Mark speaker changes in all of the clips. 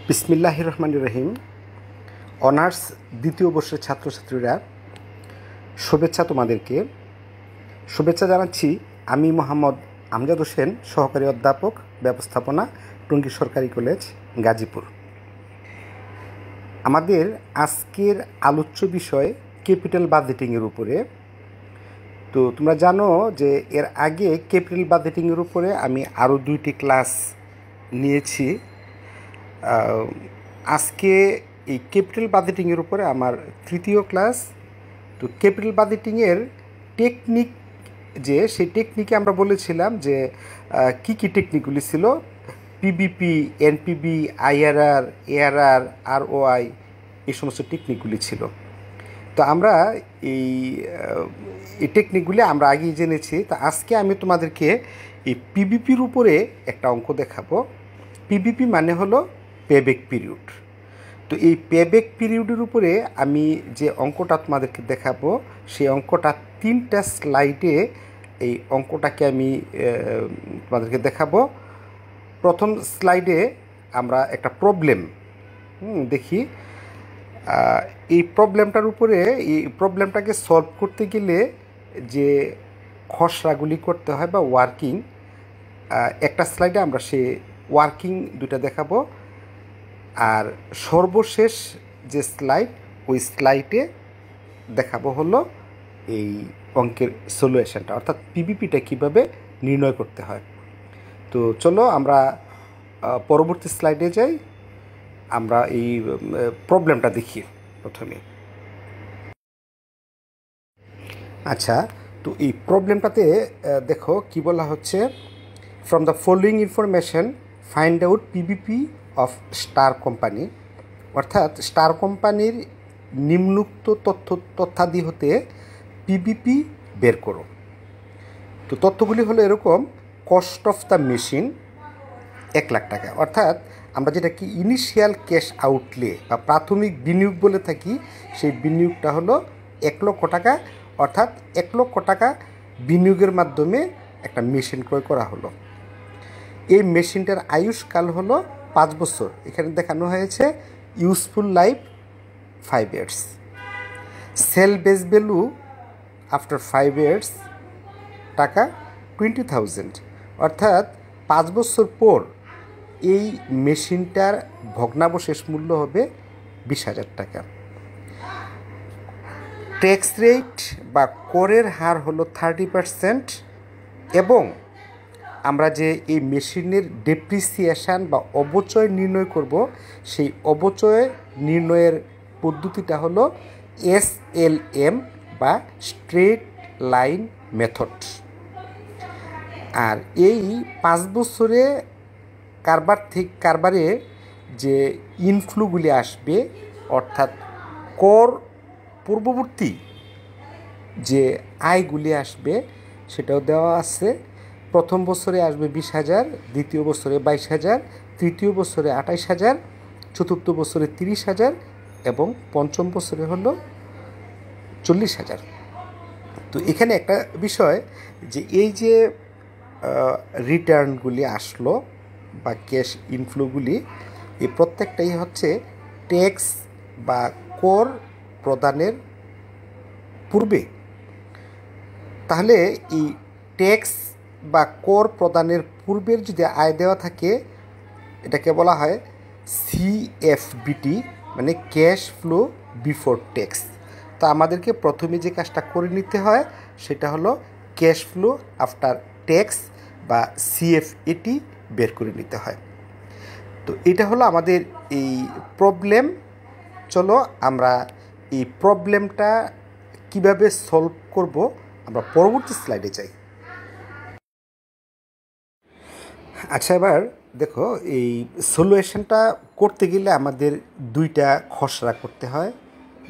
Speaker 1: বিসমিল্লাহির রহমানির রহিম। অনার্স দ্বিতীয় বর্ষের ছাত্রছাত্রীরা শুভেচ্ছা। তোমাদেরকে শুভেচ্ছা জানাচ্ছি। আমি মোহাম্মদ আমজাদ হোসেন, সহকারী অধ্যাপক, ব্যবস্থাপনা, টঙ্গী সরকারি কলেজ, গাজীপুর। আমাদের আজকের আলোচ্য বিষয় ক্যাপিটাল বাজেটিংয়ের উপরে। তো তোমরা জানো যে এর আগে ক্যাপিটাল বাজেটিংয়ের উপরে আমি আরও 2টি ক্লাস নিয়েছি। আজকে এই ক্যাপিটাল বাজেটিংয়ের উপরে আমার 3য় ক্লাস। তো ক্যাপিটাল বাজেটিংয়ের টেকনিক, সেই টেকনিকে আমরা বলেছিলাম যে কি কি টেকনিকগুলি ছিল: পিবিপি, এনপিবি, আইআরআর, এআরআর, আরওআই, এই সমস্ত টেকনিকগুলি ছিল। তো আমরা এই টেকনিকগুলি আমরা আগেই জেনেছি। তো আজকে আমি তোমাদেরকে এই পিবিপির উপরে একটা অঙ্ক দেখাবো। পিবিপি মানে হলো পেব্যাক পিরিয়ড। তো এই পেব্যাক পিরিয়ডের উপরে আমি যে অঙ্কটা তোমাদেরকে দেখাবো, সেই অঙ্কটা 3টা স্লাইডে এই অঙ্কটাকে আমি তোমাদেরকে দেখাবো। প্রথম স্লাইডে আমরা একটা প্রবলেম দেখি। এই প্রবলেমটার উপরে, এই প্রবলেমটাকে সলভ করতে গেলে যে খসড়াগুলি করতে হয় বা ওয়ার্কিং, একটা স্লাইডে আমরা সে ওয়ার্কিং 2টা দেখাবো। আর সর্বশেষ যে স্লাইড, ওই স্লাইডে দেখাবো হলো এই অঙ্কের সলিউশনটা, অর্থাৎ পিবিপিটা কীভাবে নির্ণয় করতে হয়। তো চলো আমরা পরবর্তী স্লাইডে যাই। আমরা এই প্রবলেমটা দেখি প্রথমে। আচ্ছা, তো এই প্রবলেমটাতে দেখো কি বলা হচ্ছে: from the following information find out PBP of star company. অর্থাৎ স্টার কোম্পানির নিম্নোক্ত তথ্যাদি হতে পিবিপি বের করো। তো তথ্যগুলি হলো এরকম: cost of the machine 1 lakh টাকা, অর্থাৎ আমরা যেটাকে ইনিশিয়াল ক্যাশ আউটলে বা প্রাথমিক বিনিয়োগ বলে থাকি, সেই বিনিয়োগটা হলো 1 লক্ষ টাকা। অর্থাৎ 1 লক্ষ টাকা বিনিয়োগের মাধ্যমে একটা মেশিন ক্রয় করা হলো। এই মেশিনটার আয়ুষ্কাল হলো 5 বছর। এখানে দেখানো হয়েছে useful life 5 years. Sale base value after 5 years টাকা 20,000, অর্থাৎ 5 বছর পর এই মেশিনটার ভগ্নাবশেষ মূল্য হবে 20,000 টাকা। ট্যাক্স রেট বা করের হার হলো 30%। এবং আমরা যে এই মেশিনের ডেপ্রিসিয়েশন বা অবচয় নির্ণয় করব, সেই অবচয় নির্ণয়ের পদ্ধতিটা হলো SLM বা স্ট্রেট লাইন মেথড। আর এই 5 বছরে কারবারে যে ইনফ্লুগুলি আসবে, অর্থাৎ কর পূর্ববর্তী যে আয়গুলি আসবে, সেটাও দেওয়া আছে। প্রথম বছরে আসবে 20,000, দ্বিতীয় বছরে 22,000, তৃতীয় বছরে 28,000, চতুর্থ বছরে 30,000 এবং পঞ্চম বছরে হলো 40,000। তো এখানে একটা বিষয়, যে এই যে রিটার্নগুলি আসলো বা ক্যাশ ইনফ্লোগুলি, এই প্রত্যেকটাই হচ্ছে ট্যাক্স বা কর প্রদানের পূর্বে। তাহলে এই ট্যাক্স বা কর প্রদানের পূর্বের যদি আয় দেওয়া থাকে, এটাকে বলা হয় CFBT, মানে ক্যাশ ফ্লো বিফোর ট্যাক্স। তো আমাদেরকে প্রথমে যে কাজটা করে নিতে হয়, সেটা হলো ক্যাশ ফ্লো আফটার ট্যাক্স বা CFAT বের করে নিতে হয়। তো এটা হলো আমাদের এই প্রবলেম। চলো আমরা এই প্রবলেমটা কিভাবে সলভ করব আমরা পরবর্তী স্লাইডে যাই। আচ্ছা, এবার দেখো, এই সলিউশনটা করতে গেলে আমাদের 2টা খসড়া করতে হয়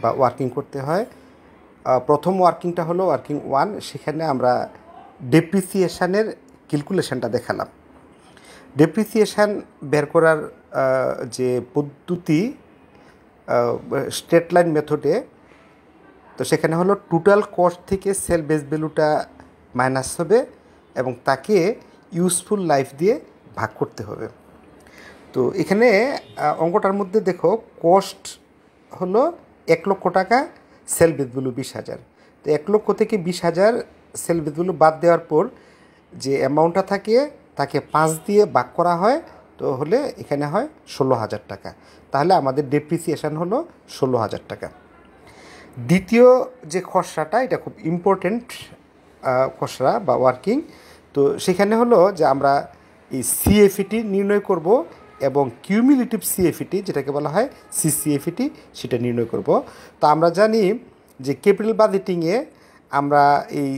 Speaker 1: বা ওয়ার্কিং করতে হয়। প্রথম ওয়ার্কিংটা হলো ওয়ার্কিং 1। সেখানে আমরা ডেপ্রিসিয়েশানের ক্যালকুলেশনটা দেখালাম। ডেপ্রিসিয়েশান বের করার যে পদ্ধতি স্ট্রেট লাইন মেথডে, তো সেখানে হলো টোটাল কস্ট থেকে সেল বেস ভ্যালুটা মাইনাস হবে এবং তাকে ইউজফুল লাইফ দিয়ে ভাগ করতে হবে। তো তো এখানে অঙ্কটার মধ্যে দেখো কস্ট হলো 1 লক্ষ টাকা, সেল বেস ভ্যালু 20,000। তো 1 লক্ষ থেকে 20,000 সেল বেস ভ্যালু বাদ দেওয়ার পর যে অ্যামাউন্টটা থাকে তাকে 5 দিয়ে ভাগ করা হয়, তো হলে এখানে হয় 16,000 টাকা। তাহলে আমাদের ডেপ্রিসিয়েশন হলো 16,000 টাকা। দ্বিতীয় যে খসড়াটা, এটা খুব ইম্পর্টেন্ট খসড়া বা ওয়ার্কিং। তো সেখানে হলো যে আমরা এই সিএফইটি নির্ণয় করব এবং কিউমিলেটিভ সিএফইটি, যেটাকে বলা হয় সিসিএফইটি, সেটা নির্ণয় করব। তো আমরা জানি যে ক্যাপিটাল বাজেটিংয়ে আমরা এই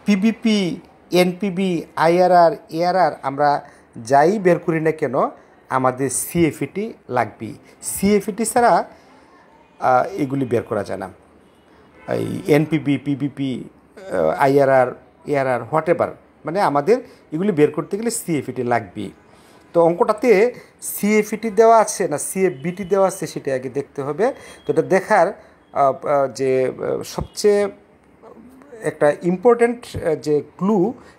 Speaker 1: পিবিপি, এনপিবি, আইআরআর, এআরআর আমরা যাই বের করি না কেন আমাদের সিএফইটি লাগবেই। সিএফইটি ছাড়া এগুলি বের করা যায় না। এই এনপিবি, PBP, IRR, ARR, what ever, মানে আমাদের এগুলি বের করতে গেলে সিএফইটি লাগবেই। তো অঙ্কটাতে সিএফইটি দেওয়া আছে না সিএফবিটি দেওয়া আছে সেটা আগে দেখতে হবে। তো এটা দেখার যে সবচেয়ে একটা ইম্পর্ট্যান্ট যে ক্লু,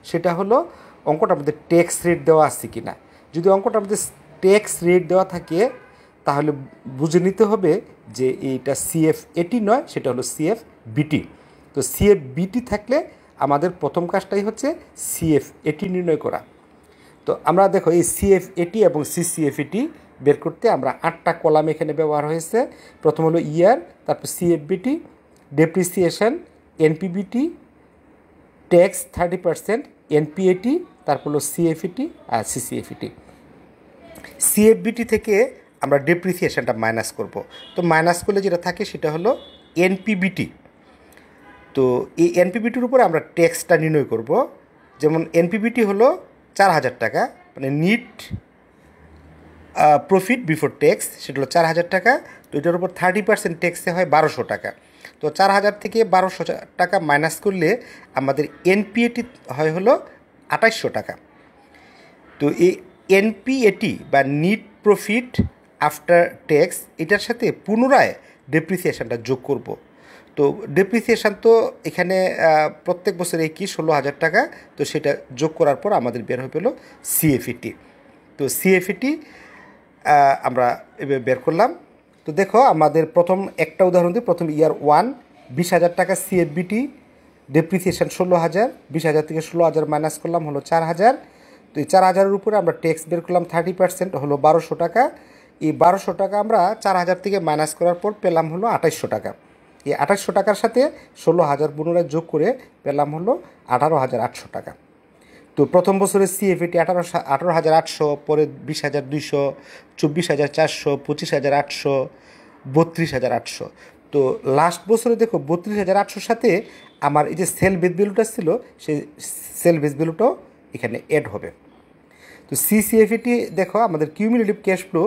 Speaker 1: সেটা হলো অঙ্কটার মধ্যে ট্যাক্স রেট দেওয়া আছে কি না। যদি অঙ্কটার মধ্যে ট্যাক্স রেট দেওয়া থাকে তাহলে বুঝে নিতে হবে যে এইটা সিএফএটি নয়, সেটা হলো সিএফবিটি। তো সিএফবিটি থাকলে আমাদের প্রথম কাজটাই হচ্ছে সিএফএটি নির্ণয় করা। তো আমরা দেখো এই সিএফএটি এবং সিসিএফএটি বের করতে আমরা 8টা কলাম এখানে ব্যবহার হয়েছে। প্রথম হলো ইয়ার, তারপর সিএফবিটি, ডেপ্রিসিয়েশন, এনপিবিটি, ট্যাক্স 30%, এনপিএটি, তারপর হলো সিএফইটি আর সিসিএফইটি। সিএফবিটি থেকে আমরা ডেপ্রিসিয়েশনটা মাইনাস করব। তো মাইনাস করলে যেটা থাকে সেটা হলো এনপিবিটি। তো এই এনপিবিটির উপরে আমরা ট্যাক্সটা নির্ণয় করব। যেমন এনপিবিটি হলো 4,000 টাকা, মানে নিট প্রফিট বিফোর ট্যাক্স, সেটা হলো 4,000 টাকা। তো এটার উপর 30% ট্যাক্সে হয় 1,200 টাকা। তো 4,000 থেকে 1,200 টাকা মাইনাস করলে আমাদের এনপিএটি হয় হলো 2,800 টাকা। তো এই এনপিএটি বা নিট প্রফিট আফটার ট্যাক্স, এটার সাথে পুনরায় ডেপ্রিসিয়েশনটা যোগ করব। তো ডেপ্রিসিয়েশন তো এখানে প্রত্যেক বছরে কি 16,000 টাকা, তো সেটা যোগ করার পর আমাদের বের হয়ে পেল সিএফইটি। তো সিএফইটি আমরা এবার বের করলাম। তো দেখো আমাদের প্রথম একটা উদাহরণ দিই। প্রথম ইয়ার 1, 20,000 টাকা সিএফবিটি, ডেপ্রিসিয়েশন 16,000, 20,000 থেকে 16,000 মাইনাস করলাম হলো 4,000। তো এই 4,000-এর উপরে আমরা ট্যাক্স বের করলাম 30%, হলো 1,200 টাকা। এই 1,200 টাকা আমরা 4,000 থেকে মাইনাস করার পর পেলাম হলো 2,800 টাকা। এই 2,800 টাকার সাথে 16,000 পুনরায় যোগ করে পেলাম হলো 18,800 টাকা। তো প্রথম বছরের সিএফইটি 18,800, পরে 20,200, 24,400, 25,800, 32,800। তো লাস্ট বছরে দেখো 32,800-র সাথে আমার এই যে সেল বেস ভ্যালুটা ছিল, সেই সেল বেস ভ্যালুটাও এখানে অ্যাড হবে। তো সিসিএফইটি দেখো আমাদের কিউমিলেটিভ ক্যাশ ফ্লো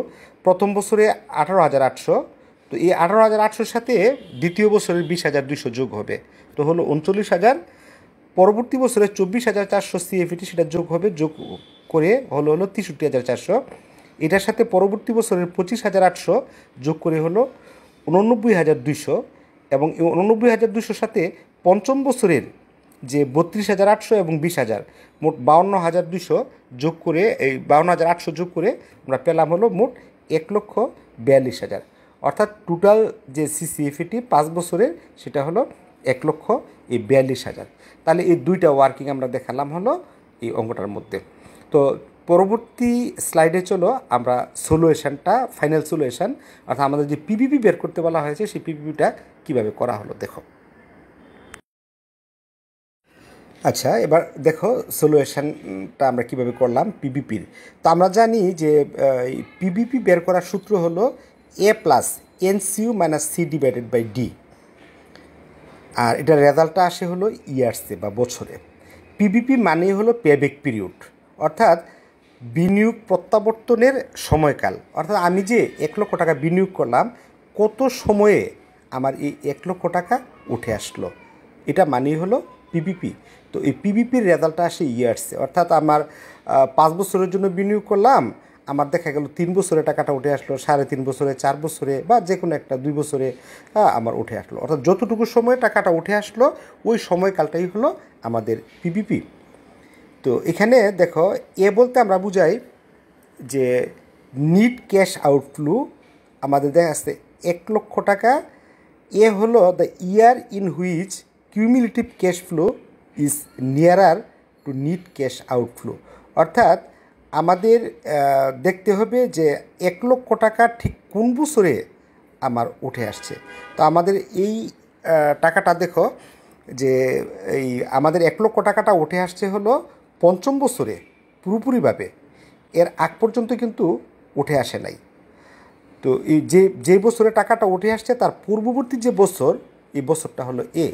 Speaker 1: প্রথম বছরে 18,800। তো এই 18,800-র সাথে দ্বিতীয় বছরের 20,200 যোগ হবে, তো হলো 39,000। পরবর্তী বছরে 24,400 সিএফইটি, সেটা যোগ হবে, যোগ করে হলো 63,400। এটার সাথে পরবর্তী বছরের 25,800 যোগ করে হলো 89,200, এবং এই 89,200-র সাথে পঞ্চম বছরের যে 32,800 এবং 20,000, মোট 52,200 যোগ করে, এই 52,800 যোগ করে আমরা পেলাম হলো মোট 1,42,000। অর্থাৎ টোটাল যে সিসিএফইটি 5 বছরের সেটা হলো 1,42,000। তাহলে এই দুইটা ওয়ার্কিং আমরা দেখালাম হলো এই অঙ্কটার মধ্যে। তো পরবর্তী স্লাইডে চলো আমরা সলিউশনটা, ফাইনাল সলিউশন, অর্থাৎ আমাদের যে পিবিপি বের করতে বলা হয়েছে সেই পিবিপিটা কীভাবে করা হলো দেখো। আচ্ছা, এবার দেখো সলিউশনটা আমরা কীভাবে করলাম পিবিপির। তো আমরা জানি যে পিবিপি বের করার সূত্র হলো A plus NCU minus C divided by D, আর এটার রেজাল্টটা আসে হলো ইয়ার্সে বা বছরে। পিবিপি মানেই হলো পেব্যাক পিরিয়ড, অর্থাৎ বিনিয়োগ প্রত্যাবর্তনের সময়কাল। অর্থাৎ আমি যে 1 লক্ষ টাকা বিনিয়োগ করলাম, কত সময়ে আমার এই 1 লক্ষ টাকা উঠে আসলো, এটা মানেই হলো পিবিপি। তো এই পিবিপির রেজাল্টটা আসে ইয়ার্সে, অর্থাৎ আমার 5 বছরের জন্য বিনিয়োগ করলাম, আমার দেখা গেল 3 বছরে টাকাটা উঠে আসলো, 3.5 বছরে, 4 বছরে, বা যে কোনো একটা 2 বছরে আমার উঠে আসলো। অর্থাৎ যতটুকু সময়ে টাকাটা উঠে আসলো ওই সময়কালটাই হলো আমাদের পিবিপি। তো এখানে দেখো এ বলতে আমরা বুঝাই যে নিট ক্যাশ আউটফ্লো আমাদের দেখা যাচ্ছে 1,00,000 টাকা। এ হলো the year in which cumulative cash flow is nearer to net cash outflow. অর্থাৎ আমাদের দেখতে হবে যে 1,00,000 টাকা ঠিক কোন বছরে আমার উঠে আসছে। তো আমাদের এই টাকাটা দেখো যে এই আমাদের 1,00,000 টাকাটা উঠে আসছে হলো পঞ্চম বছরে পুরোপুরিভাবে, এর আগ পর্যন্ত কিন্তু উঠে আসে নাই। তো এই যে বছরে টাকাটা উঠে আসছে তার পূর্ববর্তী যে বছর, এই বছরটা হলো এ,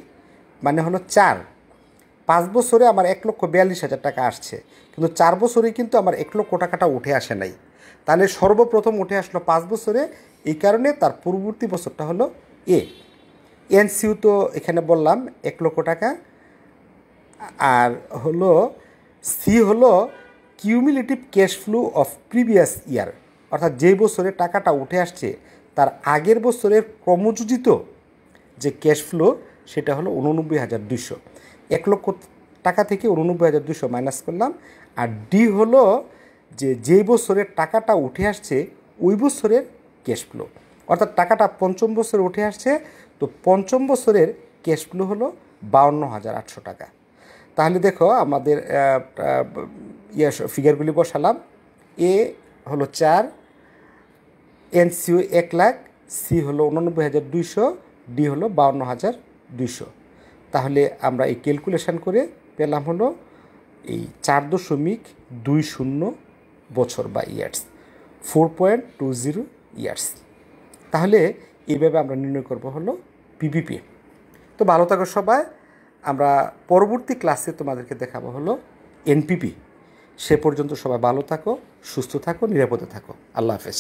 Speaker 1: মানে হলো 4। 5 বছরে আমার 1,42,000 টাকা আসছে, কিন্তু 4 বছরে কিন্তু আমার 1,00,000 টাকাটা উঠে আসে নাই। তাহলে সর্বপ্রথম উঠে আসলো 5 বছরে, এই কারণে তার পূর্ববর্তী বছরটা হলো এ। এনসিউ তো এখানে বললাম 1,00,000 টাকা। আর হলো সি হলো cumulative cash flow of previous year, অর্থাৎ যে বছরে টাকাটা উঠে আসছে তার আগের বছরের ক্রমযোজিত যে ক্যাশ ফ্লো সেটা হলো 89,200। 1,00,000 টাকা থেকে 89,200 মাইনাস করলাম। আর ডি হলো যে বছরে টাকাটা উঠে আসছে ওই বছরের ক্যাশ ফ্লো, অর্থাৎ টাকাটা পঞ্চম বছরে উঠে আসছে, তো পঞ্চম বছরের ক্যাশ ফ্লো হলো 52,800 টাকা। তাহলে দেখো আমাদের ফিগারগুলি বসালাম। এ হলো 4, এনসিও 1,00,000, সি হলো 89,200, ডি হলো 52,200। তাহলে আমরা এই ক্যালকুলেশন করে পেলাম হলো এই 4.20 বছর বা ইয়ার্স, 4.20 ইয়ার্স। তাহলে এইভাবে আমরা নির্ণয় করব হলো পিপিপি। তো ভালো থাকো সবাই, আমরা পরবর্তী ক্লাসে তোমাদেরকে দেখাবো হলো এনপিপি। সে পর্যন্ত সবাই ভালো থাকো, সুস্থ থাকো, নিরাপদে থাকো। আল্লাহ হাফেজ।